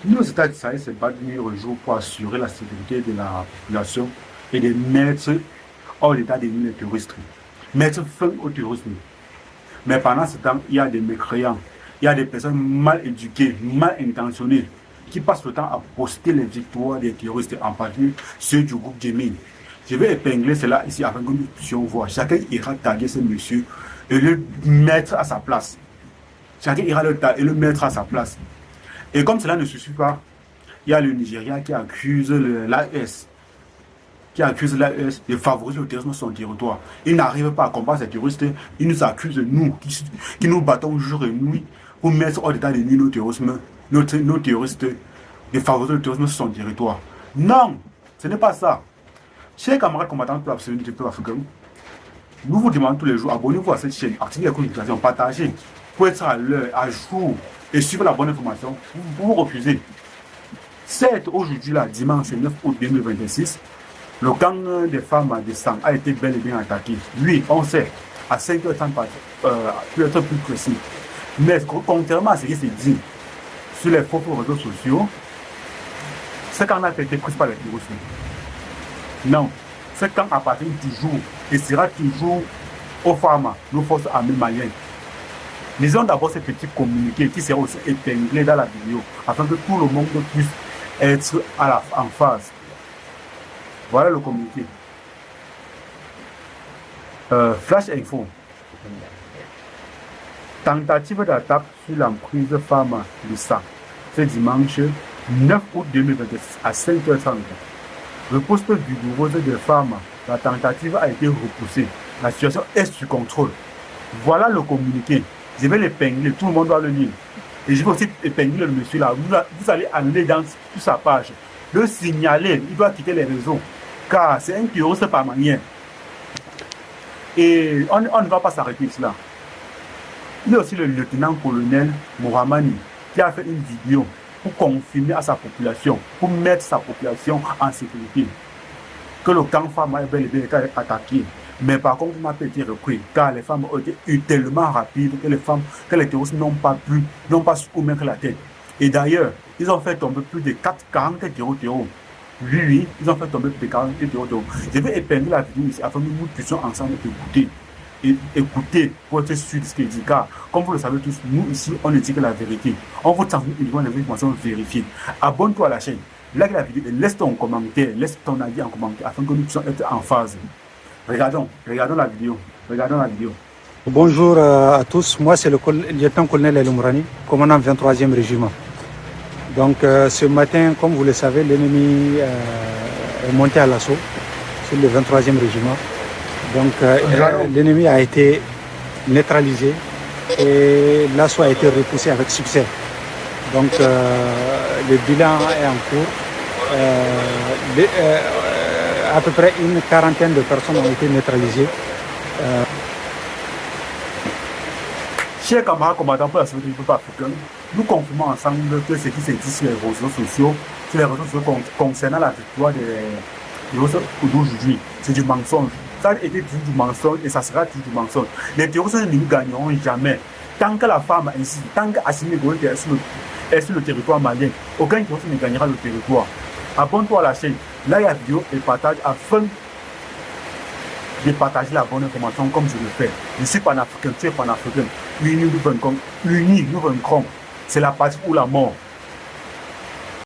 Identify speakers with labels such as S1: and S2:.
S1: Nos États du Sahel se battent nuit et jour pour assurer la sécurité de la population et de mettre hors l'état des lignes les terroristes. Mettre fin au terrorisme. Mais pendant ce temps, il y a des mécréants, il y a des personnes mal éduquées, mal intentionnées, qui passent le temps à poster les victoires des terroristes, en particulier ceux du groupe Djemin. Je vais épingler cela ici afin que nous puissions voir. Chacun ira taguer ce monsieur et le mettre à sa place. Chacun ira le taguer et le mettre à sa place. Et comme cela ne suffit pas, il y a le Nigeria qui accuse l'AES de favoriser le terrorisme sur son territoire. Il n'arrive pas à combattre ces terroristes. Il nous accuse, nous, qui nous battons jour et nuit pour mettre hors d'état de nuit nos terroristes, de favoriser le terrorisme sur son territoire. Non, ce n'est pas ça. Chers camarades combattants pour l'absolu du peuple africain, nous vous demandons tous les jours, abonnez-vous à cette chaîne, activez les communications, partagez, pour être à l'heure, à jour et suivre la bonne information. Vous refusez. Certes, aujourd'hui, là, dimanche 9 août 2026, le camp des femmes de sang a été bel et bien attaqué. Oui, on sait, à 5h30, pour être plus précis. Mais contrairement à ce qui s'est dit sur les faux réseaux sociaux, ce camp a été pris par les terroristes. Non, ce camp appartient toujours et sera toujours aux femmes, nos forces armées maliennes. Lisons d'abord ce petit communiqué qui sera aussi épinglé dans la vidéo afin que tout le monde puisse être en phase. Voilà le communiqué. Flash info. Tentative d'attaque sur l'emprise femme de sang. Ce dimanche 9 août 2026 à 5h30. Riposte vigoureuse des femmes. La tentative a été repoussée. La situation est sous contrôle. Voilà le communiqué. Je vais l'épingler. Tout le monde doit le lire. Et je vais aussi épingler le monsieur là. Vous allez aller sur sa page. Le signaler. Il doit quitter les réseaux. Car c'est un terroriste permanent. Et on ne va pas s'arrêter cela. Il y a aussi le lieutenant-colonel Mohamani qui a fait une vidéo pour confirmer à sa population, pour mettre sa population en sécurité, que le camp femme a bel et bien été attaqué. Mais par contre, il n'a pas été repris, car les femmes ont été tellement rapides que les terroristes n'ont pas su où mettre la tête. Et d'ailleurs, ils ont fait tomber plus de 40 terreaux. Oui, ils ont fait tomber plus de 40 terreaux. Je vais épingler la vidéo ici afin que nous puissions ensemble écouter pour être sûr de ce qu'il dit. Car, comme vous le savez tous, nous ici, on ne dit que la vérité. On vous transmet uniquement les informations vérifiées. Abonne-toi à la chaîne, like la vidéo et laisse ton commentaire, laisse ton avis en commentaire afin que nous puissions être en phase. Regardons la vidéo.
S2: Bonjour à tous, moi c'est le lieutenant-colonel El Mourani, commandant 23e régiment. Donc ce matin, comme vous le savez, l'ennemi est monté à l'assaut sur le 23e régiment. Donc l'ennemi a été neutralisé et l'assaut a été repoussé avec succès. Donc le bilan est en cours. À peu près une quarantaine de personnes ont été neutralisées.
S1: Chers camarades combattants pour la sécurité du peuple africain, nous confirmons ensemble que ce qui s'est dit sur les réseaux sociaux, concernant la victoire des terroristes d'aujourd'hui, c'est du mensonge. Ça a été du mensonge et ça sera du mensonge. Les terroristes ne nous gagneront jamais. Tant que la femme est ici, tant qu'Assimi Goïta est sur le territoire malien, aucun terroriste ne gagnera le territoire. Abonne-toi à la chaîne, like la vidéo et partage afin de partager la bonne information comme je le fais. Je suis panafricain, tu es panafricain. Unis nous vaincrons. C'est la partie ou la mort.